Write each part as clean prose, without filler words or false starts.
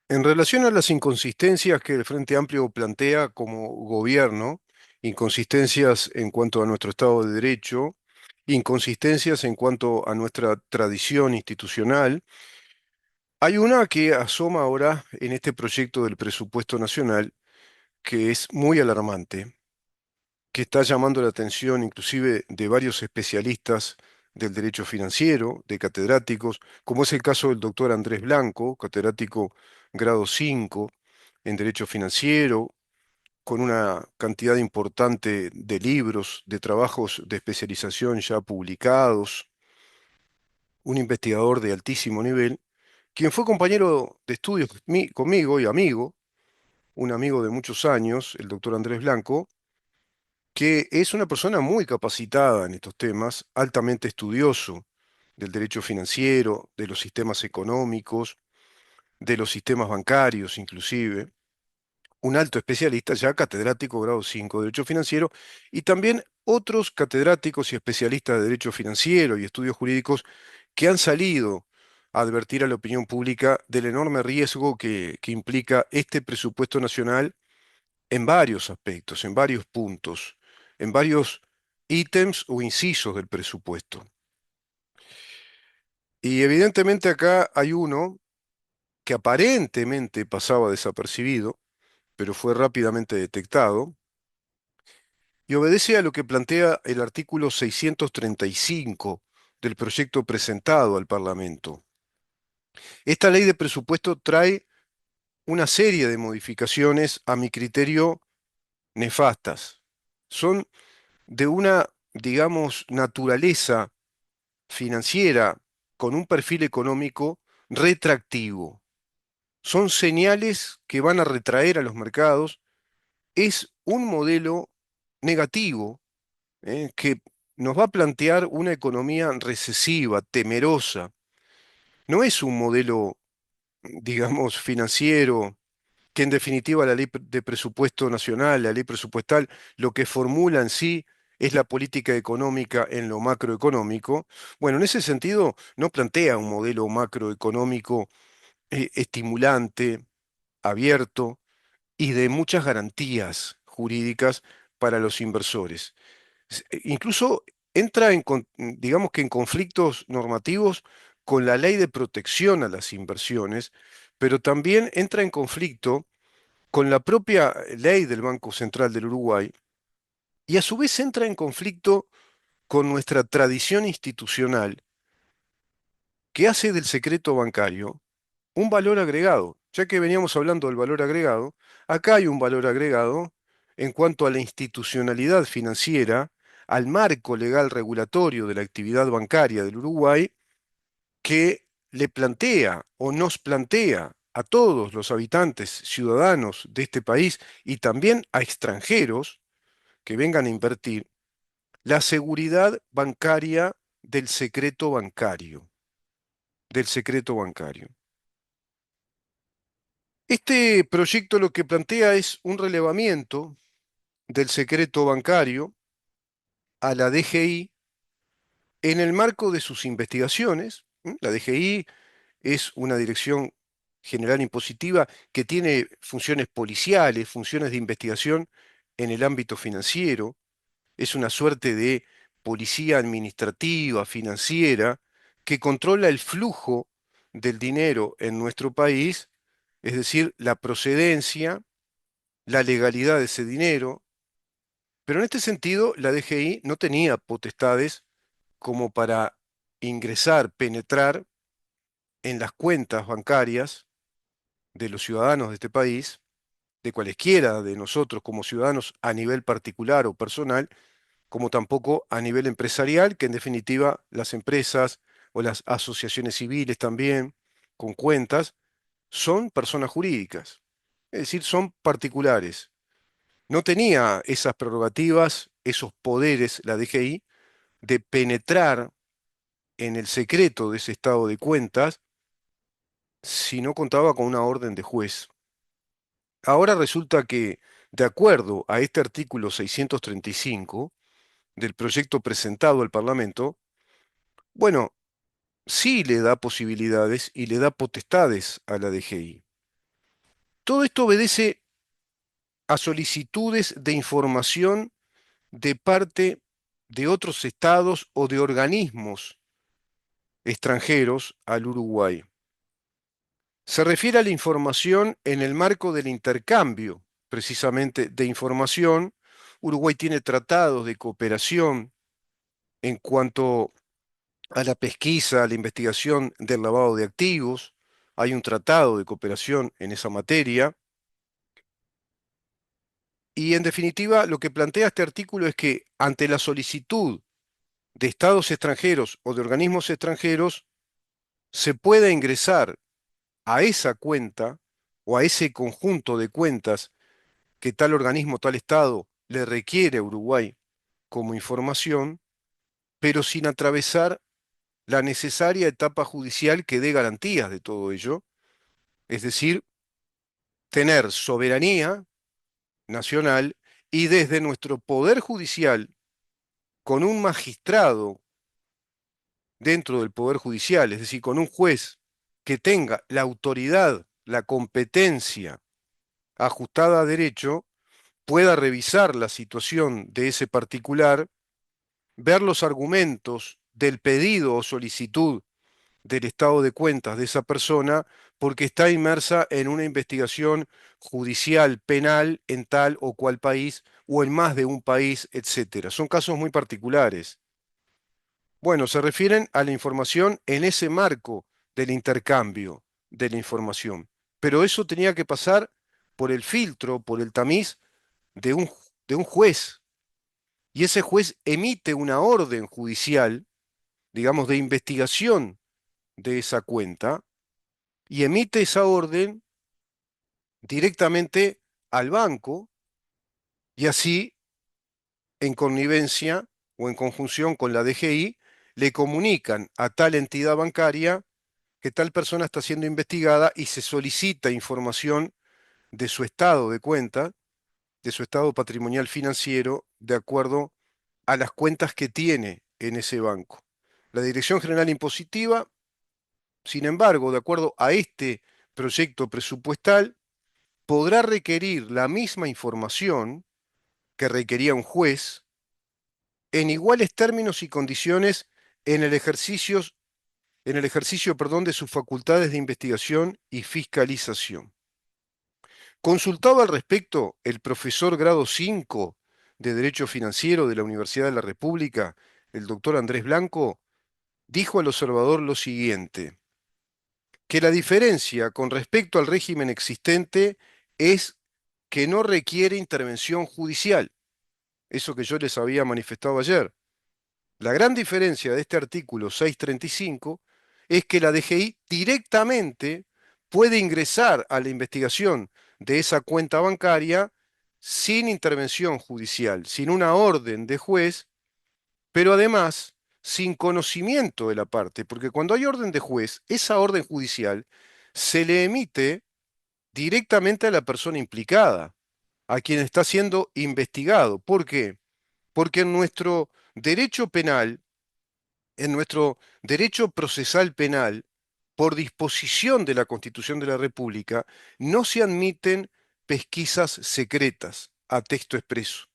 En relación a las inconsistencias que el Frente Amplio plantea como gobierno, inconsistencias en cuanto a nuestro Estado de Derecho, inconsistencias en cuanto a nuestra tradición institucional, hay una que asoma ahora en este proyecto del presupuesto nacional que es muy alarmante, que está llamando la atención inclusive de varios especialistas del derecho financiero, de catedráticos, como es el caso del doctor Andrés Blanco, catedrático grado 5 en derecho financiero, con una cantidad importante de libros, de trabajos de especialización ya publicados, un investigador de altísimo nivel, quien fue compañero de estudios conmigo y amigo, un amigo de muchos años, el doctor Andrés Blanco, que es una persona muy capacitada en estos temas, altamente estudioso del derecho financiero, de los sistemas económicos, de los sistemas bancarios inclusive, un alto especialista, ya catedrático grado 5 de Derecho Financiero, y también otros catedráticos y especialistas de Derecho Financiero y Estudios Jurídicos que han salido a advertir a la opinión pública del enorme riesgo que implica este presupuesto nacional en varios aspectos, en varios puntos, en varios ítems o incisos del presupuesto. Y evidentemente acá hay uno que aparentemente pasaba desapercibido, pero fue rápidamente detectado, y obedece a lo que plantea el artículo 635 del proyecto presentado al Parlamento. Esta ley de presupuesto trae una serie de modificaciones, a mi criterio, nefastas. Son de una, digamos, naturaleza financiera con un perfil económico retractivo. Son señales que van a retraer a los mercados. Es un modelo negativo, que nos va a plantear una economía recesiva, temerosa. No es un modelo, digamos, financiero, que en definitiva la ley de presupuesto nacional, la ley presupuestal, lo que formula en sí es la política económica en lo macroeconómico. Bueno, en ese sentido no plantea un modelo macroeconómico estimulante, abierto y de muchas garantías jurídicas para los inversores. Incluso entra digamos que en conflictos normativos con la ley de protección a las inversiones, pero también entra en conflicto con la propia ley del Banco Central del Uruguay y a su vez entra en conflicto con nuestra tradición institucional que hace del secreto bancario un valor agregado. Ya que veníamos hablando del valor agregado, acá hay un valor agregado en cuanto a la institucionalidad financiera, al marco legal regulatorio de la actividad bancaria del Uruguay, que le plantea o nos plantea a todos los habitantes, ciudadanos de este país y también a extranjeros que vengan a invertir, la seguridad bancaria del secreto bancario, del secreto bancario. Este proyecto lo que plantea es un relevamiento del secreto bancario a la DGI en el marco de sus investigaciones. La DGI es una dirección general impositiva que tiene funciones policiales, funciones de investigación en el ámbito financiero. Es una suerte de policía administrativa, financiera, que controla el flujo del dinero en nuestro país, es decir, la procedencia, la legalidad de ese dinero. Pero en este sentido, la DGI no tenía potestades como para ingresar, penetrar en las cuentas bancarias de los ciudadanos de este país, de cualesquiera de nosotros como ciudadanos a nivel particular o personal, como tampoco a nivel empresarial, que en definitiva las empresas o las asociaciones civiles también con cuentas son personas jurídicas, es decir, son particulares. No tenía esas prerrogativas, esos poderes, la DGI, de penetrar en el secreto de ese estado de cuentas si no contaba con una orden de juez. Ahora resulta que, de acuerdo a este artículo 635 del proyecto presentado al Parlamento, bueno, sí le da posibilidades y le da potestades a la DGI. Todo esto obedece a solicitudes de información de parte de otros estados o de organismos extranjeros al Uruguay. Se refiere a la información en el marco del intercambio, precisamente de información. Uruguay tiene tratados de cooperación en cuanto a la pesquisa, a la investigación del lavado de activos. Hay un tratado de cooperación en esa materia. Y en definitiva, lo que plantea este artículo es que ante la solicitud de estados extranjeros o de organismos extranjeros, se pueda ingresar a esa cuenta o a ese conjunto de cuentas que tal organismo, tal estado le requiere a Uruguay como información, pero sin atravesar la necesaria etapa judicial que dé garantías de todo ello, es decir, tener soberanía nacional y desde nuestro poder judicial, con un magistrado dentro del poder judicial, es decir, con un juez que tenga la autoridad, la competencia ajustada a derecho, pueda revisar la situación de ese particular, ver los argumentos del pedido o solicitud del estado de cuentas de esa persona, porque está inmersa en una investigación judicial, penal, en tal o cual país o en más de un país, etcétera. Son casos muy particulares. Bueno, se refieren a la información en ese marco del intercambio de la información. Pero eso tenía que pasar por el filtro, por el tamiz de un juez. Y ese juez emite una orden judicial, digamos, de investigación de esa cuenta, y emite esa orden directamente al banco, y así, en connivencia o en conjunción con la DGI, le comunican a tal entidad bancaria que tal persona está siendo investigada y se solicita información de su estado de cuenta, de su estado patrimonial financiero, de acuerdo a las cuentas que tiene en ese banco. La Dirección General Impositiva, sin embargo, de acuerdo a este proyecto presupuestal, podrá requerir la misma información que requería un juez en iguales términos y condiciones en el ejercicio, perdón, de sus facultades de investigación y fiscalización. Consultado al respecto, el profesor grado 5 de Derecho Financiero de la Universidad de la República, el doctor Andrés Blanco, dijo al observador lo siguiente, que la diferencia con respecto al régimen existente es que no requiere intervención judicial, eso que yo les había manifestado ayer. La gran diferencia de este artículo 635 es que la DGI directamente puede ingresar a la investigación de esa cuenta bancaria sin intervención judicial, sin una orden de juez, pero además sin conocimiento de la parte, porque cuando hay orden de juez, esa orden judicial se le emite directamente a la persona implicada, a quien está siendo investigado. ¿Por qué? Porque en nuestro derecho penal, en nuestro derecho procesal penal, por disposición de la Constitución de la República, no se admiten pesquisas secretas a texto expreso.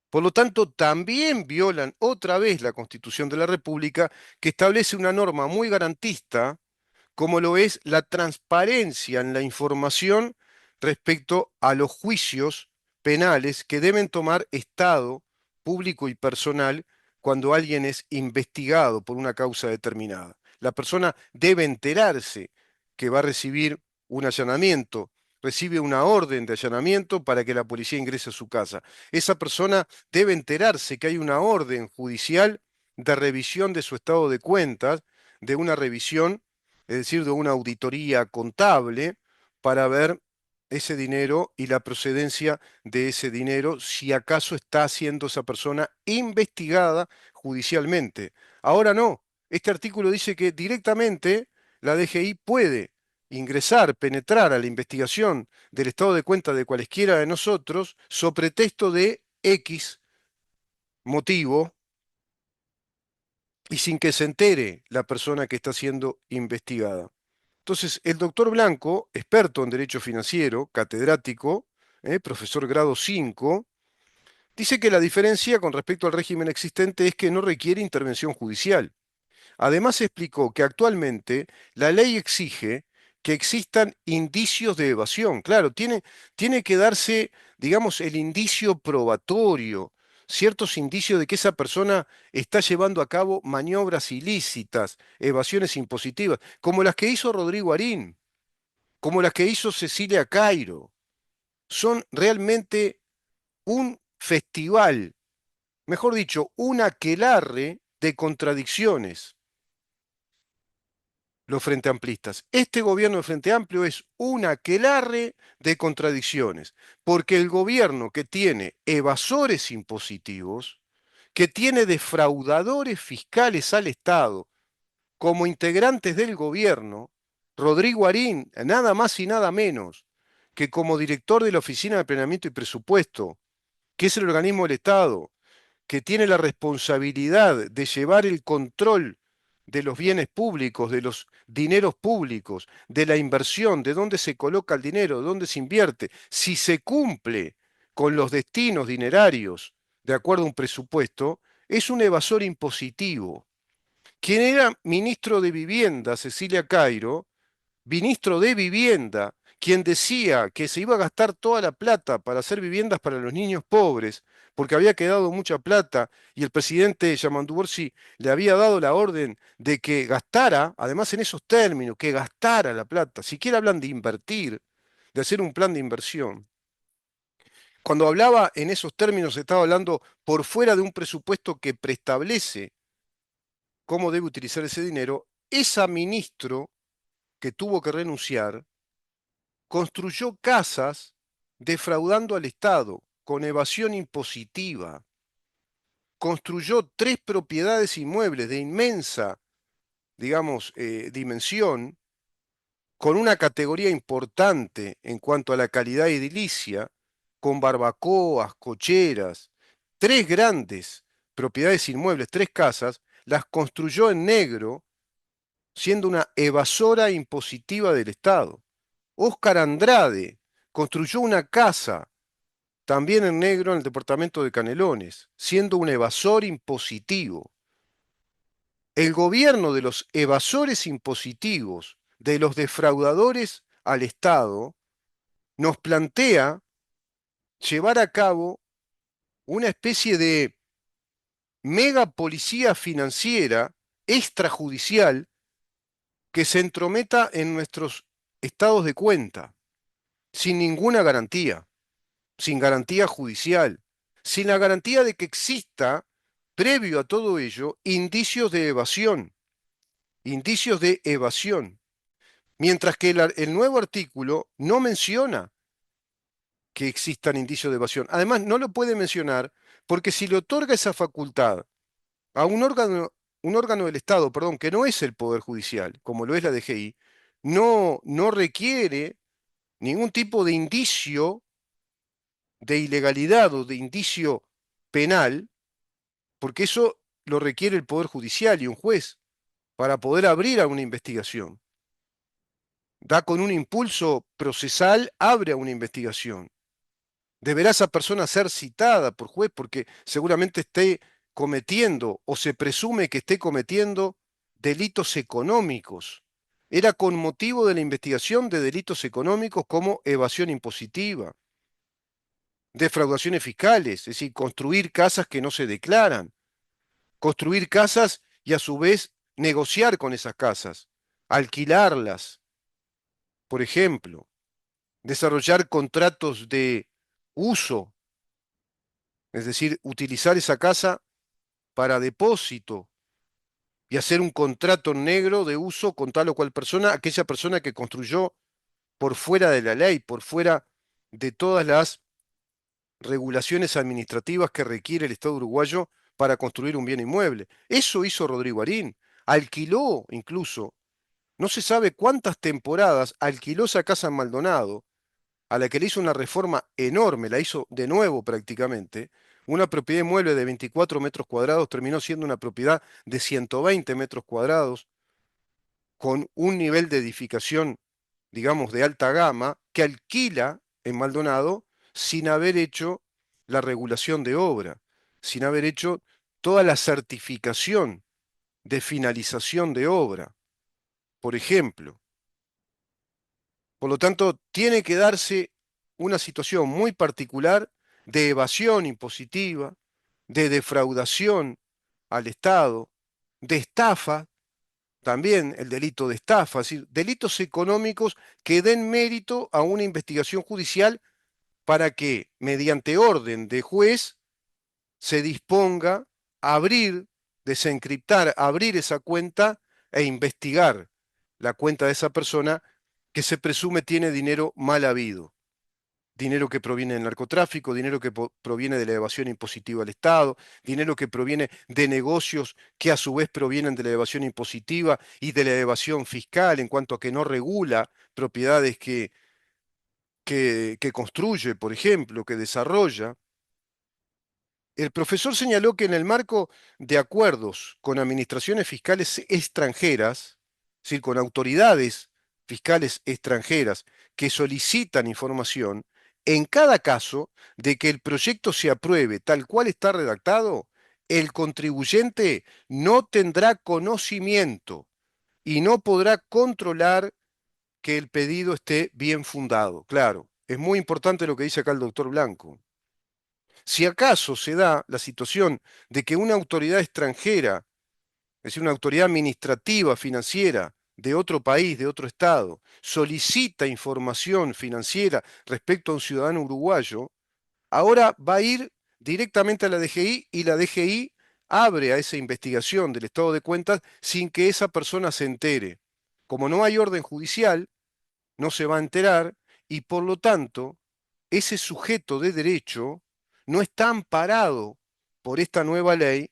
Por lo tanto, también violan otra vez la Constitución de la República, que establece una norma muy garantista, como lo es la transparencia en la información respecto a los juicios penales que deben tomar Estado público y personal cuando alguien es investigado por una causa determinada. La persona debe enterarse que va a recibir un allanamiento, recibe una orden de allanamiento para que la policía ingrese a su casa. Esa persona debe enterarse que hay una orden judicial de revisión de su estado de cuentas, de una revisión, es decir, de una auditoría contable para ver ese dinero y la procedencia de ese dinero, si acaso está siendo esa persona investigada judicialmente. Ahora no, este artículo dice que directamente la DGI puede ingresar, penetrar a la investigación del estado de cuenta de cualesquiera de nosotros, so pretexto de X motivo y sin que se entere la persona que está siendo investigada. Entonces, el doctor Blanco, experto en derecho financiero, catedrático, profesor grado 5, dice que la diferencia con respecto al régimen existente es que no requiere intervención judicial. Además, explicó que actualmente la ley exige que existan indicios de evasión. Claro, tiene que darse, digamos, el indicio probatorio, ciertos indicios de que esa persona está llevando a cabo maniobras ilícitas, evasiones impositivas, como las que hizo Rodrigo Arín, como las que hizo Cecilia Cairo. Son realmente un festival, mejor dicho, un aquelarre de contradicciones los Frente Amplistas. Este gobierno de Frente Amplio es un aquelarre de contradicciones, porque el gobierno que tiene evasores impositivos, que tiene defraudadores fiscales al Estado como integrantes del gobierno, Rodrigo Arín, nada más y nada menos que como director de la Oficina de Planeamiento y Presupuesto, que es el organismo del Estado que tiene la responsabilidad de llevar el control de los bienes públicos, de los dineros públicos, de la inversión, de dónde se coloca el dinero, de dónde se invierte, si se cumple con los destinos dinerarios de acuerdo a un presupuesto, es un evasor impositivo. Quien era ministro de Vivienda, Cecilia Cairo, ministro de Vivienda, quien decía que se iba a gastar toda la plata para hacer viviendas para los niños pobres, porque había quedado mucha plata y el presidente Yamandu Orsi le había dado la orden de que gastara, además en esos términos, que gastara la plata. Siquiera hablan de invertir, de hacer un plan de inversión. Cuando hablaba en esos términos, estaba hablando por fuera de un presupuesto que preestablece cómo debe utilizar ese dinero. Esa ministro que tuvo que renunciar construyó casas defraudando al Estado con evasión impositiva. Construyó tres propiedades inmuebles de inmensa, digamos, dimensión, con una categoría importante en cuanto a la calidad edilicia, con barbacoas, cocheras, tres grandes propiedades inmuebles, tres casas, las construyó en negro, siendo una evasora impositiva del Estado. Óscar Andrade construyó una casa también en negro en el departamento de Canelones, siendo un evasor impositivo. El gobierno de los evasores impositivos, de los defraudadores al Estado, nos plantea llevar a cabo una especie de mega policía financiera extrajudicial que se entrometa en nuestros estados de cuenta, sin ninguna garantía, sin garantía judicial, sin la garantía de que exista, previo a todo ello, indicios de evasión, indicios de evasión. Mientras que el nuevo artículo no menciona que existan indicios de evasión. Además, no lo puede mencionar porque si le otorga esa facultad a un órgano del Estado, perdón, que no es el Poder Judicial, como lo es la DGI, no requiere ningún tipo de indicio de ilegalidad o de indicio penal, porque eso lo requiere el Poder Judicial y un juez para poder abrir a una investigación. Da con un impulso procesal, abre a una investigación. Deberá esa persona ser citada por juez porque seguramente esté cometiendo o se presume que esté cometiendo delitos económicos. Era con motivo de la investigación de delitos económicos como evasión impositiva, defraudaciones fiscales, es decir, construir casas que no se declaran, construir casas y a su vez negociar con esas casas, alquilarlas, por ejemplo, desarrollar contratos de uso, es decir, utilizar esa casa para depósito y hacer un contrato negro de uso con tal o cual persona, aquella persona que construyó por fuera de la ley, por fuera de todas las regulaciones administrativas que requiere el Estado uruguayo para construir un bien inmueble. Eso hizo Rodrigo Arín. Alquiló incluso, no se sabe cuántas temporadas, alquiló esa casa en Maldonado, a la que le hizo una reforma enorme, la hizo de nuevo prácticamente. Una propiedad inmueble de 24 metros cuadrados terminó siendo una propiedad de 120 metros cuadrados, con un nivel de edificación, digamos, de alta gama, que alquila en Maldonado sin haber hecho la regulación de obra, sin haber hecho toda la certificación de finalización de obra, por ejemplo. Por lo tanto, tiene que darse una situación muy particular de evasión impositiva, de defraudación al Estado, de estafa, también el delito de estafa, es decir, delitos económicos que den mérito a una investigación judicial para que, mediante orden de juez, se disponga a abrir, desencriptar, abrir esa cuenta e investigar la cuenta de esa persona que se presume tiene dinero mal habido. Dinero que proviene del narcotráfico, dinero que proviene de la evasión impositiva al Estado, dinero que proviene de negocios que a su vez provienen de la evasión impositiva y de la evasión fiscal en cuanto a que no regula propiedades que construye, por ejemplo, que desarrolla. El profesor señaló que en el marco de acuerdos con administraciones fiscales extranjeras, es decir, con autoridades fiscales extranjeras que solicitan información, en cada caso de que el proyecto se apruebe tal cual está redactado, el contribuyente no tendrá conocimiento y no podrá controlar que el pedido esté bien fundado. Claro, es muy importante lo que dice acá el doctor Blanco. Si acaso se da la situación de que una autoridad extranjera, es decir, una autoridad administrativa, financiera de otro país, de otro estado, solicita información financiera respecto a un ciudadano uruguayo, ahora va a ir directamente a la DGI y la DGI abre a esa investigación del estado de cuentas sin que esa persona se entere. Como no hay orden judicial, no se va a enterar y por lo tanto ese sujeto de derecho no está amparado por esta nueva ley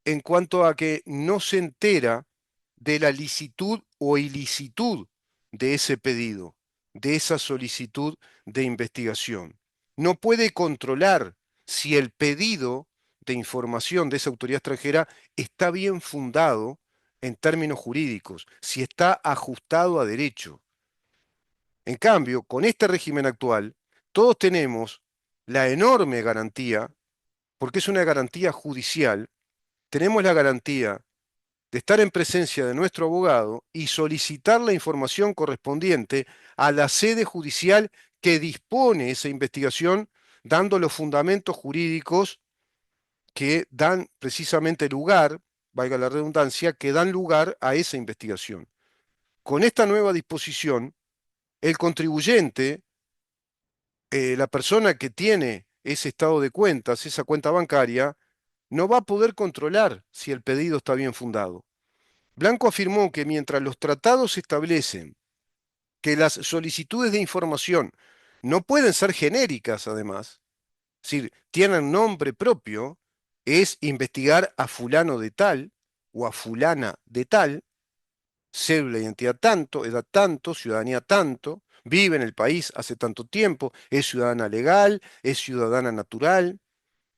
en cuanto a que no se entera de la licitud o ilicitud de ese pedido, de esa solicitud de investigación. No puede controlar si el pedido de información de esa autoridad extranjera está bien fundado en términos jurídicos, si está ajustado a derecho. En cambio, con este régimen actual, todos tenemos la enorme garantía, porque es una garantía judicial, tenemos la garantía de estar en presencia de nuestro abogado y solicitar la información correspondiente a la sede judicial que dispone esa investigación, dando los fundamentos jurídicos que dan precisamente lugar, valga la redundancia, que dan lugar a esa investigación. Con esta nueva disposición, el contribuyente, la persona que tiene ese estado de cuentas, esa cuenta bancaria, no va a poder controlar si el pedido está bien fundado. Blanco afirmó que mientras los tratados establecen que las solicitudes de información no pueden ser genéricas, además, es decir, tienen nombre propio, es investigar a fulano de tal o a fulana de tal, cédula de identidad tanto, edad tanto, ciudadanía tanto, vive en el país hace tanto tiempo, es ciudadana legal, es ciudadana natural,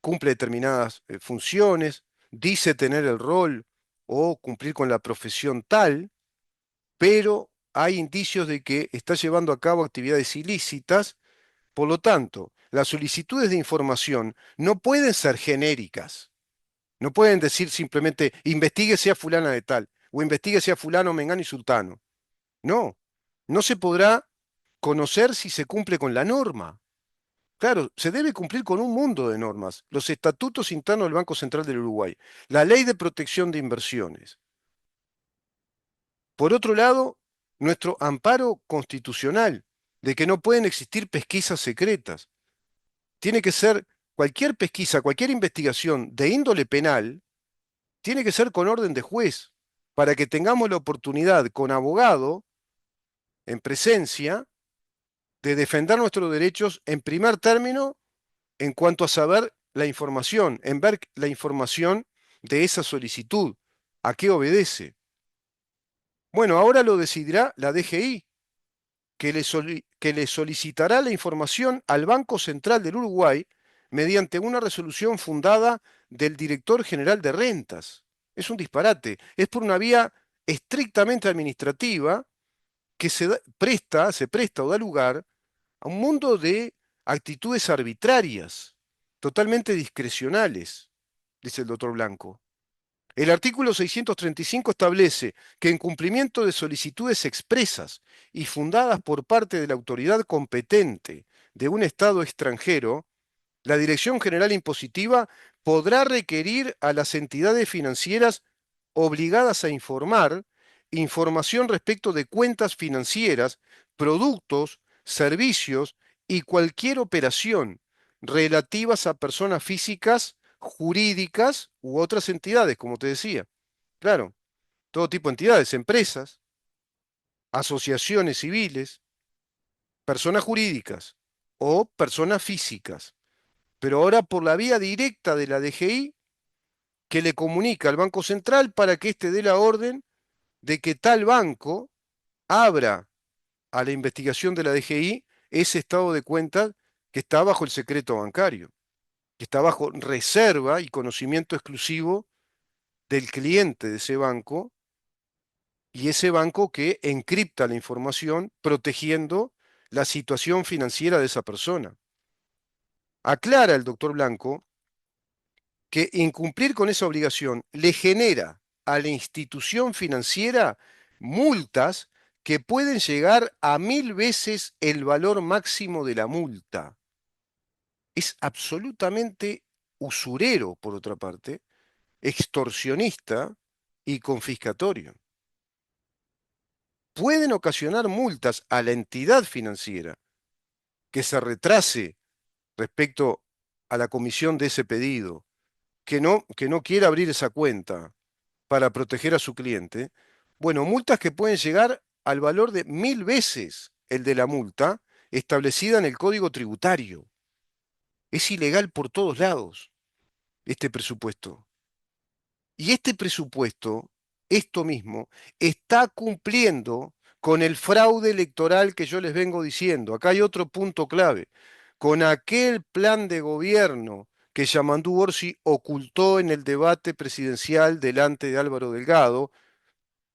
cumple determinadas funciones, dice tener el rol o cumplir con la profesión tal, pero hay indicios de que está llevando a cabo actividades ilícitas. Por lo tanto, las solicitudes de información no pueden ser genéricas. No pueden decir simplemente investíguese a fulana de tal o investíguese a fulano, mengano y sultano. No, no se podrá conocer si se cumple con la norma. Claro, se debe cumplir con un mundo de normas. Los estatutos internos del Banco Central del Uruguay, la ley de protección de inversiones. Por otro lado, nuestro amparo constitucional de que no pueden existir pesquisas secretas. Tiene que ser cualquier pesquisa, cualquier investigación de índole penal, tiene que ser con orden de juez, para que tengamos la oportunidad con abogado, en presencia, de defender nuestros derechos en primer término en cuanto a saber la información, en ver la información de esa solicitud, a qué obedece. Bueno, ahora lo decidirá la DGI, que le solicitará la información al Banco Central del Uruguay mediante una resolución fundada del director general de rentas. Es un disparate, es por una vía estrictamente administrativa que se presta o da lugar a un mundo de actitudes arbitrarias, totalmente discrecionales, dice el doctor Blanco. El artículo 635 establece que en cumplimiento de solicitudes expresas y fundadas por parte de la autoridad competente de un Estado extranjero, la Dirección General Impositiva podrá requerir a las entidades financieras obligadas a informar información respecto de cuentas financieras, productos, servicios y cualquier operación relativas a personas físicas, jurídicas u otras entidades, como te decía. Claro, todo tipo de entidades, empresas, asociaciones civiles, personas jurídicas o personas físicas. Pero ahora por la vía directa de la DGI, que le comunica al Banco Central para que éste dé la orden de que tal banco abra a la investigación de la DGI ese estado de cuentas que está bajo el secreto bancario, que está bajo reserva y conocimiento exclusivo del cliente de ese banco y ese banco que encripta la información protegiendo la situación financiera de esa persona. Aclara el doctor Blanco que incumplir con esa obligación le genera a la institución financiera multas que pueden llegar a 1000 veces el valor máximo de la multa. Es absolutamente usurero, por otra parte, extorsionista y confiscatorio. Pueden ocasionar multas a la entidad financiera que se retrase respecto a la comisión de ese pedido, que no quiera abrir esa cuenta para proteger a su cliente, bueno, multas que pueden llegar al valor de 1000 veces el de la multa establecida en el Código Tributario. Es ilegal por todos lados este presupuesto. Y este presupuesto, esto mismo, está cumpliendo con el fraude electoral que yo les vengo diciendo. Acá hay otro punto clave. Con aquel plan de gobierno que Yamandu Orsi ocultó en el debate presidencial delante de Álvaro Delgado,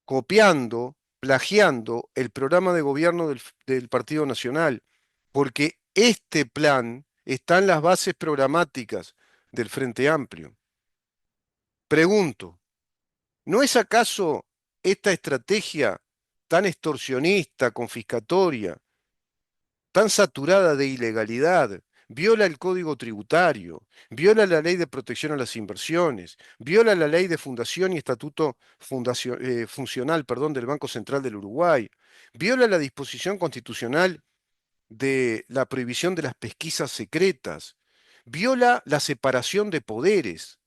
copiando, plagiando el programa de gobierno del Partido Nacional, porque este plan está en las bases programáticas del Frente Amplio. Pregunto, ¿no es acaso esta estrategia tan extorsionista, confiscatoria, tan saturada de ilegalidad, viola el Código Tributario, viola la Ley de Protección a las Inversiones, viola la Ley de Fundación y Estatuto Funcional, perdón, del Banco Central del Uruguay, viola la disposición constitucional de la prohibición de las pesquisas secretas, viola la separación de poderes,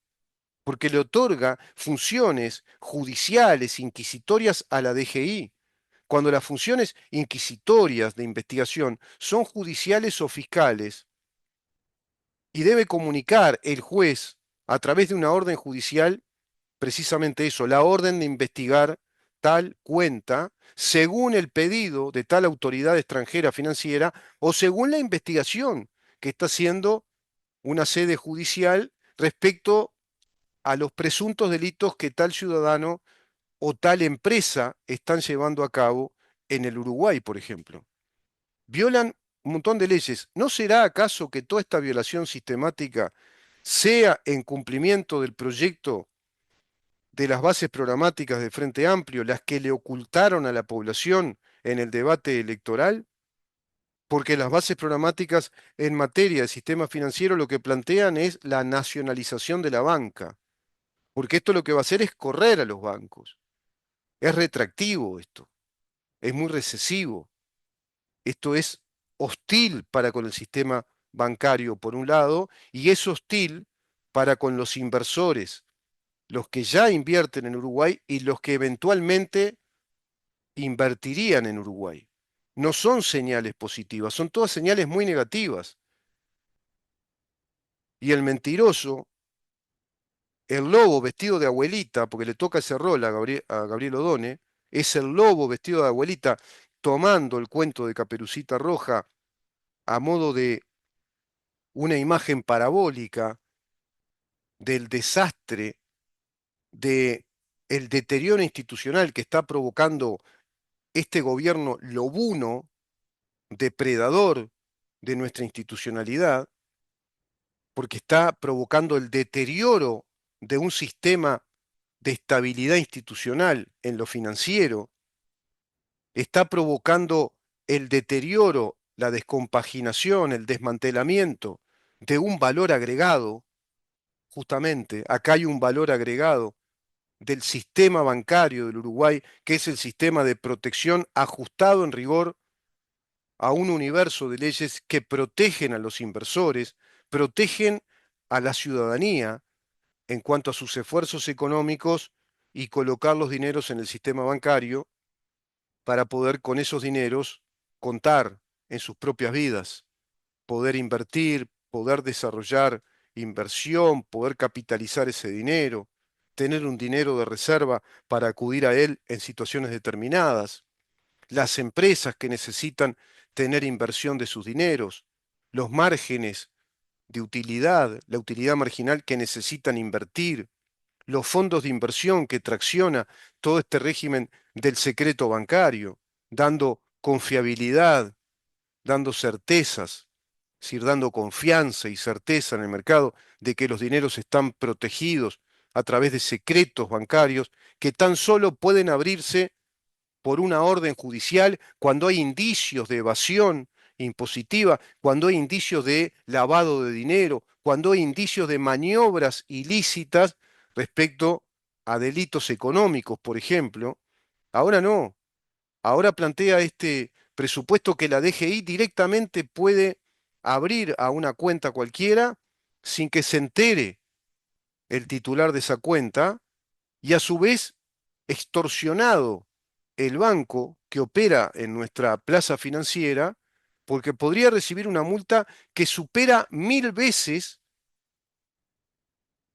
porque le otorga funciones judiciales, inquisitorias a la DGI, cuando las funciones inquisitorias de investigación son judiciales o fiscales y debe comunicar el juez a través de una orden judicial precisamente eso, la orden de investigar tal cuenta según el pedido de tal autoridad extranjera financiera o según la investigación que está haciendo una sede judicial respecto a los presuntos delitos que tal ciudadano o tal empresa están llevando a cabo en el Uruguay, por ejemplo. Violan un montón de leyes. ¿No será acaso que toda esta violación sistemática sea en cumplimiento del proyecto de las bases programáticas de Frente Amplio, las que le ocultaron a la población en el debate electoral? Porque las bases programáticas en materia de sistema financiero lo que plantean es la nacionalización de la banca, porque esto lo que va a hacer es correr a los bancos. Es retractivo esto, es muy recesivo. Esto es hostil para con el sistema bancario, por un lado, y es hostil para con los inversores, los que ya invierten en Uruguay y los que eventualmente invertirían en Uruguay. No son señales positivas, son todas señales muy negativas. Y el mentiroso, el lobo vestido de abuelita, porque le toca ese rol a Gabriel Odone, es el lobo vestido de abuelita tomando el cuento de Caperucita Roja a modo de una imagen parabólica del desastre, de el deterioro institucional que está provocando este gobierno lobuno, depredador de nuestra institucionalidad, porque está provocando el deterioro de un sistema de estabilidad institucional en lo financiero, está provocando el deterioro, la descompaginación, el desmantelamiento de un valor agregado, justamente, acá hay un valor agregado del sistema bancario del Uruguay, que es el sistema de protección ajustado en rigor a un universo de leyes que protegen a los inversores, protegen a la ciudadanía en cuanto a sus esfuerzos económicos y colocar los dineros en el sistema bancario para poder con esos dineros contar en sus propias vidas, poder invertir, poder desarrollar inversión, poder capitalizar ese dinero, tener un dinero de reserva para acudir a él en situaciones determinadas, las empresas que necesitan tener inversión de sus dineros, los márgenes de utilidad, la utilidad marginal que necesitan invertir, los fondos de inversión que tracciona todo este régimen del secreto bancario, dando confiabilidad, dando certezas, es decir, dando confianza y certeza en el mercado de que los dineros están protegidos a través de secretos bancarios que tan solo pueden abrirse por una orden judicial cuando hay indicios de evasión impositiva, cuando hay indicios de lavado de dinero, cuando hay indicios de maniobras ilícitas respecto a delitos económicos, por ejemplo. Ahora no, ahora plantea este presupuesto que la DGI directamente puede abrir a una cuenta cualquiera sin que se entere el titular de esa cuenta y a su vez extorsionado el banco que opera en nuestra plaza financiera porque podría recibir una multa que supera 1000 veces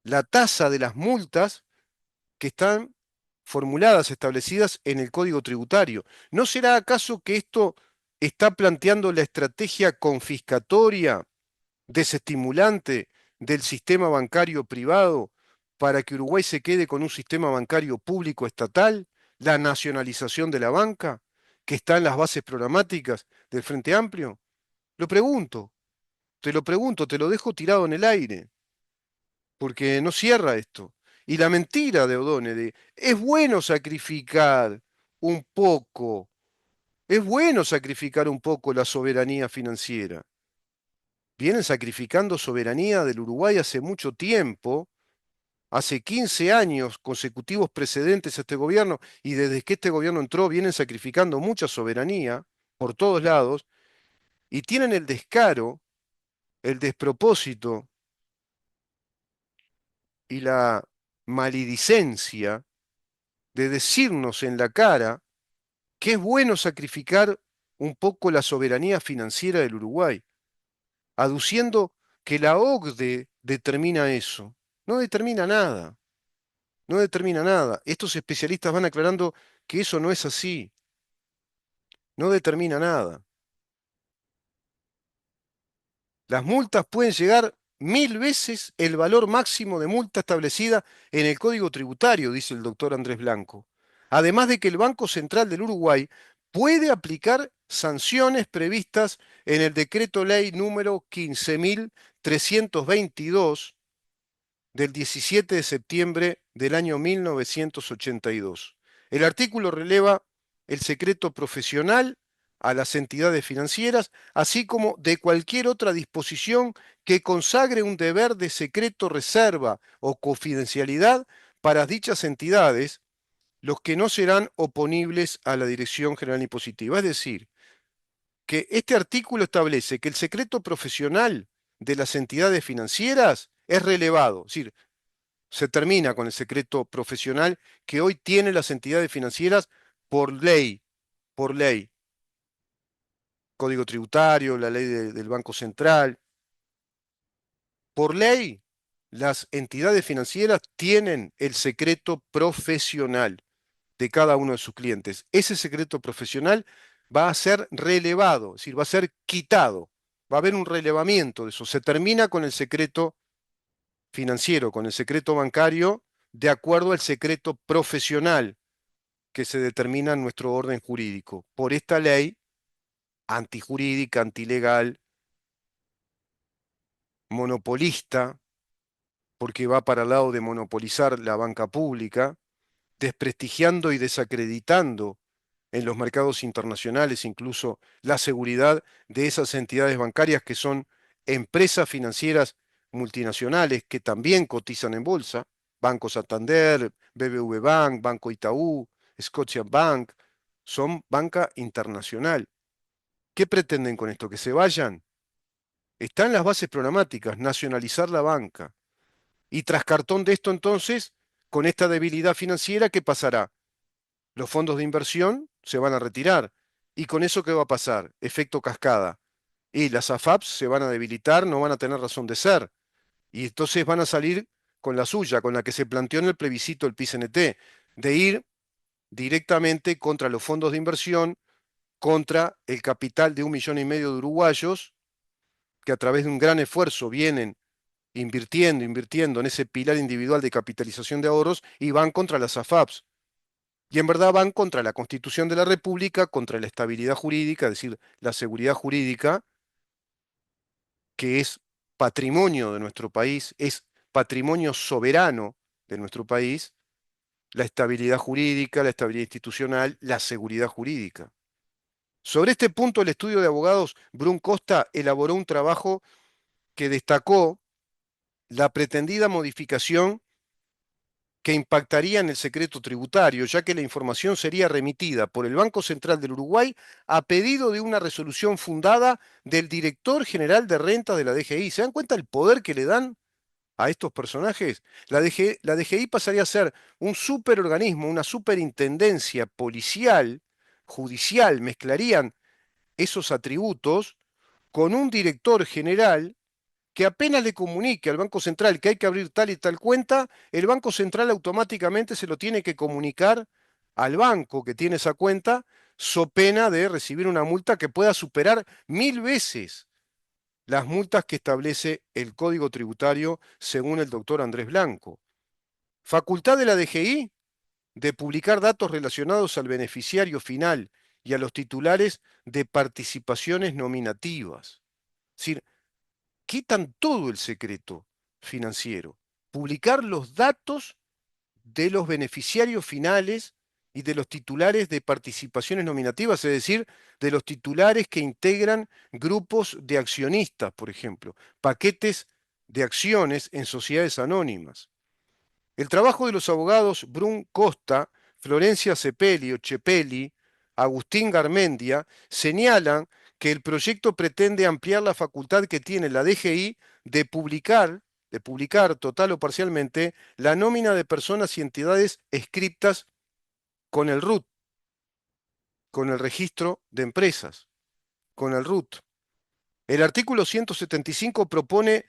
la tasa de las multas que están formuladas, establecidas en el Código Tributario. ¿No será acaso que esto está planteando la estrategia confiscatoria, desestimulante del sistema bancario privado para que Uruguay se quede con un sistema bancario público estatal, la nacionalización de la banca, que está en las bases programáticas del Frente Amplio? Lo pregunto, lo pregunto, te lo dejo tirado en el aire, porque no cierra esto. Y la mentira de O'Donnell de, es bueno sacrificar un poco, es bueno sacrificar un poco la soberanía financiera. Vienen sacrificando soberanía del Uruguay hace mucho tiempo, hace 15 años consecutivos precedentes a este gobierno, y desde que este gobierno entró vienen sacrificando mucha soberanía por todos lados, y tienen el descaro, el despropósito y la maledicencia de decirnos en la cara que es bueno sacrificar un poco la soberanía financiera del Uruguay, aduciendo que la OCDE determina eso. No determina nada. No determina nada. Estos especialistas van aclarando que eso no es así, no determina nada. Las multas pueden llegar 1000 veces el valor máximo de multa establecida en el Código Tributario, dice el doctor Andrés Blanco. Además de que el Banco Central del Uruguay puede aplicar sanciones previstas en el decreto ley número 15.322 del 17 de septiembre del año 1982. El artículo releva el secreto profesional a las entidades financieras, así como de cualquier otra disposición que consagre un deber de secreto reserva o confidencialidad para dichas entidades, los que no serán oponibles a la Dirección General Impositiva. Es decir, que este artículo establece que el secreto profesional de las entidades financieras es relevado, es decir, se termina con el secreto profesional que hoy tienen las entidades financieras por ley, Código Tributario, la ley del Banco Central. Por ley, las entidades financieras tienen el secreto profesional de cada uno de sus clientes. Ese secreto profesional va a ser relevado, es decir, va a ser quitado. Va a haber un relevamiento de eso. Se termina con el secreto financiero, con el secreto bancario de acuerdo al secreto profesional que se determina en nuestro orden jurídico. Por esta ley antijurídica, antilegal, monopolista, porque va para el lado de monopolizar la banca pública, desprestigiando y desacreditando en los mercados internacionales incluso la seguridad de esas entidades bancarias que son empresas financieras multinacionales que también cotizan en bolsa, Banco Santander, BBV Bank, Banco Itaú, Scotiabank, son banca internacional. ¿Qué pretenden con esto? ¿Que se vayan? Está en las bases programáticas, nacionalizar la banca. Y tras cartón de esto entonces, con esta debilidad financiera, ¿qué pasará? Los fondos de inversión se van a retirar. ¿Y con eso qué va a pasar? Efecto cascada. Y las AFAPs se van a debilitar, no van a tener razón de ser. Y entonces van a salir con la suya, con la que se planteó en el plebiscito el PICNT, de ir directamente contra los fondos de inversión, contra el capital de 1,5 millones de uruguayos, que a través de un gran esfuerzo vienen invirtiendo en ese pilar individual de capitalización de ahorros y van contra las AFAPs. Y en verdad van contra la Constitución de la República, contra la estabilidad jurídica, es decir, la seguridad jurídica, que es patrimonio de nuestro país, es patrimonio soberano de nuestro país, la estabilidad jurídica, la estabilidad institucional, la seguridad jurídica. Sobre este punto, el estudio de abogados Brun Costa elaboró un trabajo que destacó la pretendida modificación que impactaría en el secreto tributario, ya que la información sería remitida por el Banco Central del Uruguay a pedido de una resolución fundada del director general de renta de la DGI. ¿Se dan cuenta el poder que le dan a estos personajes? La DGI pasaría a ser un superorganismo, una superintendencia policial, judicial, mezclarían esos atributos con un director general que apenas le comunique al Banco Central que hay que abrir tal y tal cuenta, el Banco Central automáticamente se lo tiene que comunicar al banco que tiene esa cuenta, so pena de recibir una multa que pueda superar 1.000 veces las multas que establece el Código Tributario según el doctor Andrés Blanco. Facultad de la DGI de publicar datos relacionados al beneficiario final y a los titulares de participaciones nominativas. Es decir, quitan todo el secreto financiero. Publicar los datos de los beneficiarios finales y de los titulares de participaciones nominativas, es decir, de los titulares que integran grupos de accionistas, por ejemplo, paquetes de acciones en sociedades anónimas. El trabajo de los abogados Brun Costa, Florencia Cepelli o Cepelli, Agustín Garmendia, señalan que el proyecto pretende ampliar la facultad que tiene la DGI de publicar total o parcialmente la nómina de personas y entidades escritas con el RUT, con el registro de empresas, con el RUT. El artículo 175 propone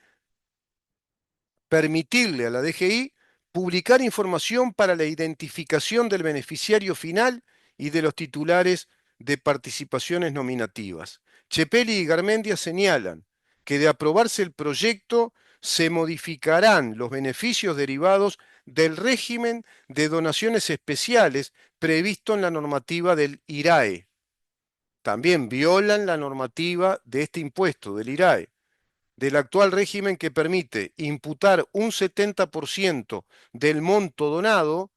permitirle a la DGI publicar información para la identificación del beneficiario final y de los titulares de participaciones nominativas. Chepelli y Garmendia señalan que de aprobarse el proyecto se modificarán los beneficios derivados del régimen de donaciones especiales previsto en la normativa del IRAE. También violan la normativa de este impuesto, del IRAE, del actual régimen que permite imputar un 70% del monto donado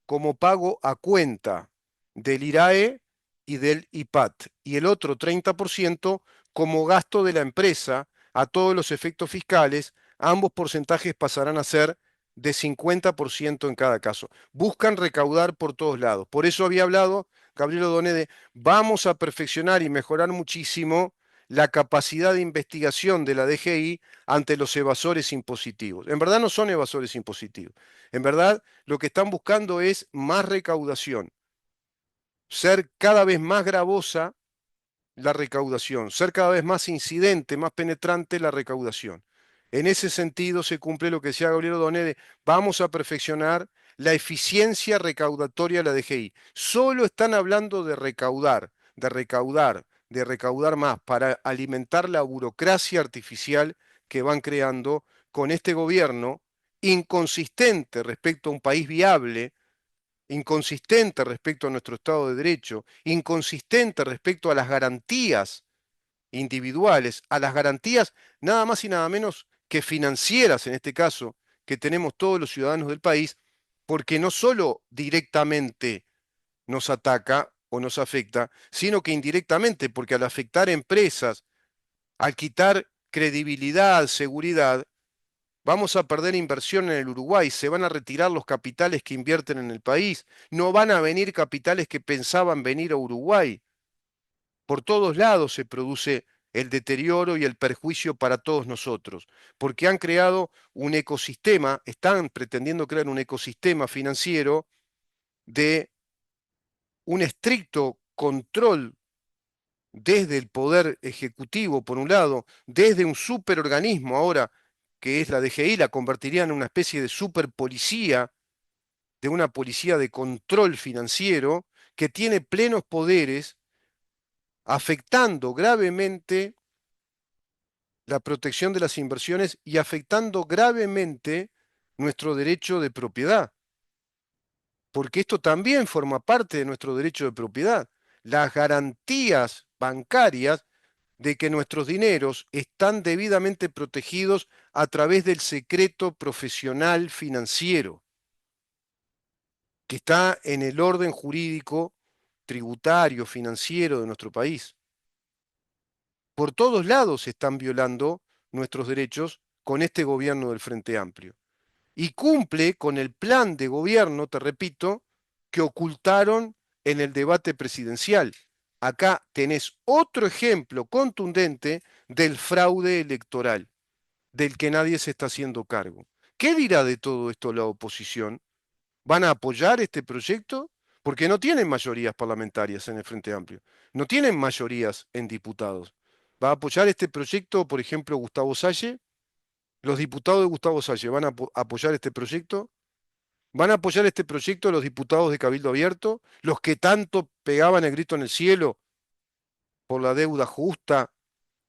como pago a cuenta del IRAE y del IPAT, y el otro 30% como gasto de la empresa a todos los efectos fiscales. Ambos porcentajes pasarán a ser de 50% en cada caso. Buscan recaudar por todos lados. Por eso había hablado Gabriel Odoné de vamos a perfeccionar y mejorar muchísimo la capacidad de investigación de la DGI ante los evasores impositivos. En verdad no son evasores impositivos. En verdad lo que están buscando es más recaudación, ser cada vez más gravosa la recaudación, ser cada vez más incidente, más penetrante la recaudación. En ese sentido se cumple lo que decía Gabriel Odoné de vamos a perfeccionar la eficiencia recaudatoria de la DGI. Solo están hablando de recaudar, de recaudar, de recaudar más para alimentar la burocracia artificial que van creando con este gobierno inconsistente respecto a un país viable, inconsistente respecto a nuestro Estado de Derecho, inconsistente respecto a las garantías individuales, a las garantías nada más y nada menos que financieras, en este caso, que tenemos todos los ciudadanos del país, porque no solo directamente nos ataca o nos afecta, sino que indirectamente, porque al afectar empresas, al quitar credibilidad, seguridad, vamos a perder inversión en el Uruguay, se van a retirar los capitales que invierten en el país, no van a venir capitales que pensaban venir a Uruguay. Por todos lados se produce el deterioro y el perjuicio para todos nosotros, porque han creado un ecosistema, están pretendiendo crear un ecosistema financiero de un estricto control desde el poder ejecutivo, por un lado, desde un superorganismo ahora, que es la DGI, la convertirían en una especie de superpolicía, de una policía de control financiero, que tiene plenos poderes, afectando gravemente la protección de las inversiones y afectando gravemente nuestro derecho de propiedad, porque esto también forma parte de nuestro derecho de propiedad. Las garantías bancarias de que nuestros dineros están debidamente protegidos a través del secreto profesional financiero, que está en el orden jurídico, tributario, financiero de nuestro país. Por todos lados se están violando nuestros derechos con este gobierno del Frente Amplio. Y cumple con el plan de gobierno, te repito, que ocultaron en el debate presidencial. Acá tenés otro ejemplo contundente del fraude electoral, del que nadie se está haciendo cargo. ¿Qué dirá de todo esto la oposición? ¿Van a apoyar este proyecto? Porque no tienen mayorías parlamentarias en el Frente Amplio, no tienen mayorías en diputados. ¿Va a apoyar este proyecto, por ejemplo, Gustavo Salle? ¿Los diputados de Gustavo Salle van a apoyar este proyecto? ¿Van a apoyar este proyecto los diputados de Cabildo Abierto? ¿Los que tanto pegaban el grito en el cielo por la deuda justa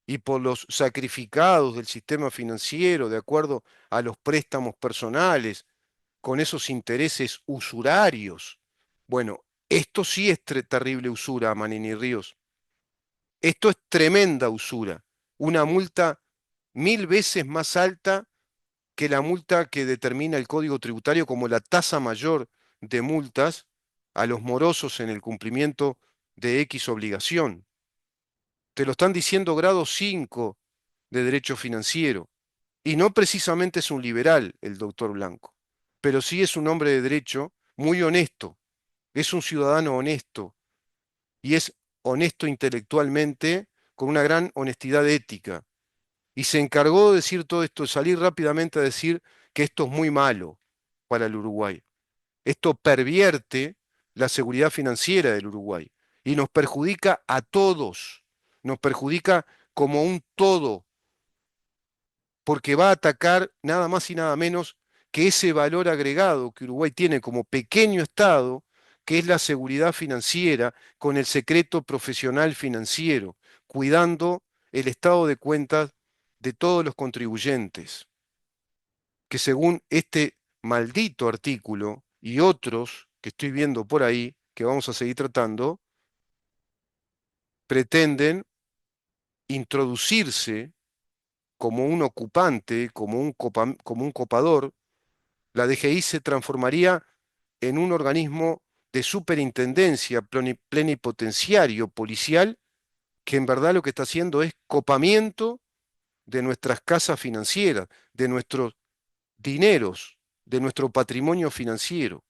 y por los sacrificados del sistema financiero de acuerdo a los préstamos personales con esos intereses usurarios? Bueno, esto sí es terrible usura, Manini Ríos. Esto es tremenda usura. Una multa 1000 veces más alta que la multa que determina el Código Tributario como la tasa mayor de multas a los morosos en el cumplimiento de X obligación. Te lo están diciendo grado 5 de derecho financiero. Y no precisamente es un liberal el doctor Blanco, pero sí es un hombre de derecho muy honesto, es un ciudadano honesto y es honesto intelectualmente con una gran honestidad ética. Y se encargó de decir todo esto, de salir rápidamente a decir que esto es muy malo para el Uruguay. Esto pervierte la seguridad financiera del Uruguay y nos perjudica a todos, nos perjudica como un todo, porque va a atacar nada más y nada menos que ese valor agregado que Uruguay tiene como pequeño Estado, que es la seguridad financiera con el secreto profesional financiero, cuidando el estado de cuentas de todos los contribuyentes, que según este maldito artículo y otros que estoy viendo por ahí, que vamos a seguir tratando, pretenden introducirse como un ocupante, como un copador. La DGI se transformaría en un organismo de superintendencia plenipotenciario policial que en verdad lo que está haciendo es copamiento de nuestras casas financieras, de nuestros dineros, de nuestro patrimonio financiero,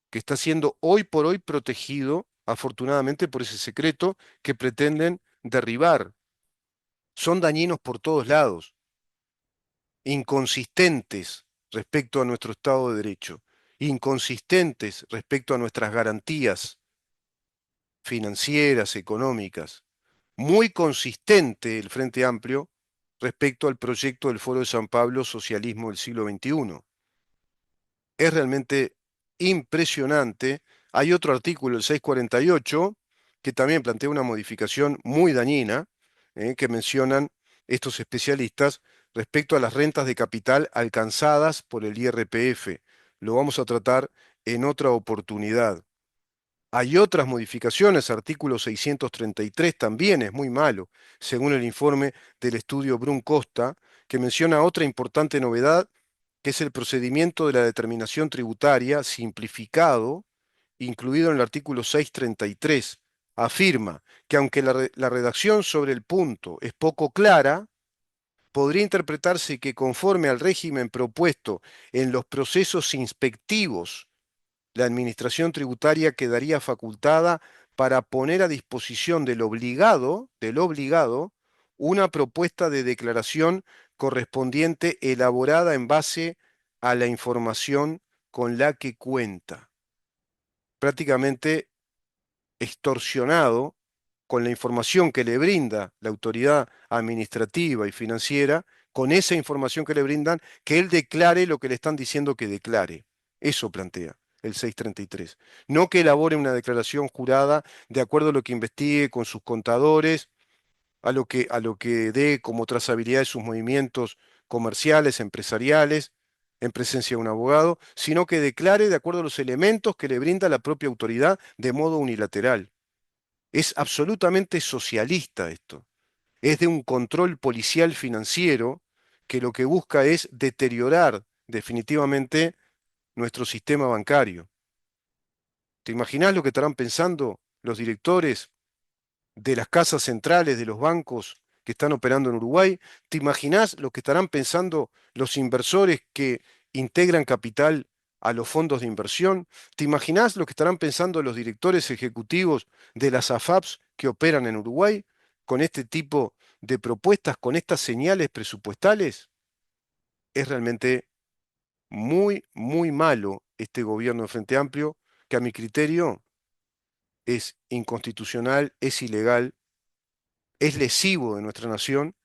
que está siendo hoy por hoy protegido, afortunadamente, por ese secreto que pretenden derribar. Son dañinos por todos lados, inconsistentes respecto a nuestro Estado de Derecho, inconsistentes respecto a nuestras garantías financieras, económicas, muy consistente el Frente Amplio respecto al proyecto del Foro de San Pablo Socialismo del siglo XXI. Es realmente impresionante. Hay otro artículo, el 648, que también plantea una modificación muy dañina, que mencionan estos especialistas respecto a las rentas de capital alcanzadas por el IRPF. Lo vamos a tratar en otra oportunidad. Hay otras modificaciones, artículo 633 también es muy malo, según el informe del estudio Brun Costa, que menciona otra importante novedad, que es el procedimiento de la determinación tributaria simplificado, incluido en el artículo 633. Afirma que aunque la redacción sobre el punto es poco clara, podría interpretarse que conforme al régimen propuesto en los procesos inspectivos, la administración tributaria quedaría facultada para poner a disposición del obligado, una propuesta de declaración correspondiente elaborada en base a la información con la que cuenta. Prácticamente extorsionado con la información que le brinda la autoridad administrativa y financiera, con esa información que le brindan, que él declare lo que le están diciendo que declare. Eso plantea el 633. No que elabore una declaración jurada de acuerdo a lo que investigue con sus contadores, a lo que dé como trazabilidad de sus movimientos comerciales, empresariales, en presencia de un abogado, sino que declare de acuerdo a los elementos que le brinda la propia autoridad de modo unilateral. Es absolutamente socialista esto. Es de un control policial financiero que lo que busca es deteriorar definitivamente nuestro sistema bancario. ¿Te imaginas lo que estarán pensando los directores de las casas centrales de los bancos que están operando en Uruguay? ¿Te imaginás lo que estarán pensando los inversores que integran capital a los fondos de inversión? ¿Te imaginás lo que estarán pensando los directores ejecutivos de las AFAPs que operan en Uruguay con este tipo de propuestas, con estas señales presupuestales? Es realmente muy, muy malo este gobierno de Frente Amplio, que a mi criterio es inconstitucional, es ilegal, es lesivo de nuestra nación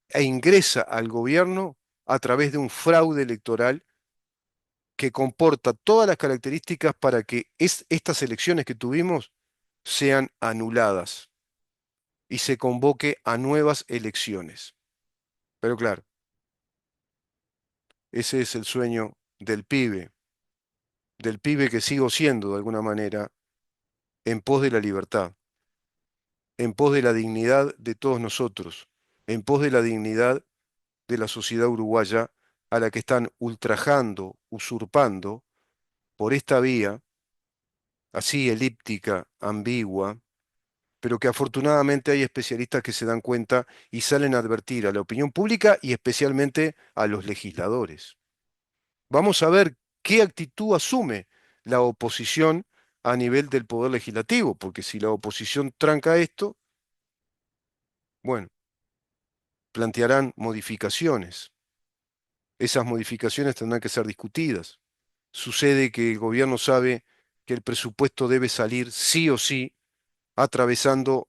e ingresa al gobierno a través de un fraude electoral que comporta todas las características para que estas elecciones que tuvimos sean anuladas y se convoque a nuevas elecciones. Pero claro, ese es el sueño del pibe que sigo siendo de alguna manera, en pos de la libertad, en pos de la dignidad de todos nosotros, en pos de la dignidad de la sociedad uruguaya a la que están ultrajando, usurpando por esta vía, así elíptica, ambigua, pero que afortunadamente hay especialistas que se dan cuenta y salen a advertir a la opinión pública y especialmente a los legisladores. Vamos a ver qué actitud asume la oposición a nivel del Poder Legislativo, porque si la oposición tranca esto, bueno, plantearán modificaciones. Esas modificaciones tendrán que ser discutidas. Sucede que el gobierno sabe que el presupuesto debe salir sí o sí, atravesando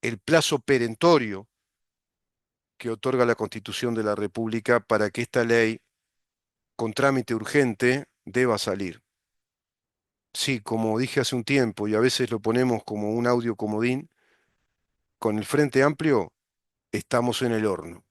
el plazo perentorio que otorga la Constitución de la República para que esta ley, con trámite urgente, deba salir. Sí, como dije hace un tiempo, y a veces lo ponemos como un audio comodín, con el Frente Amplio estamos en el horno.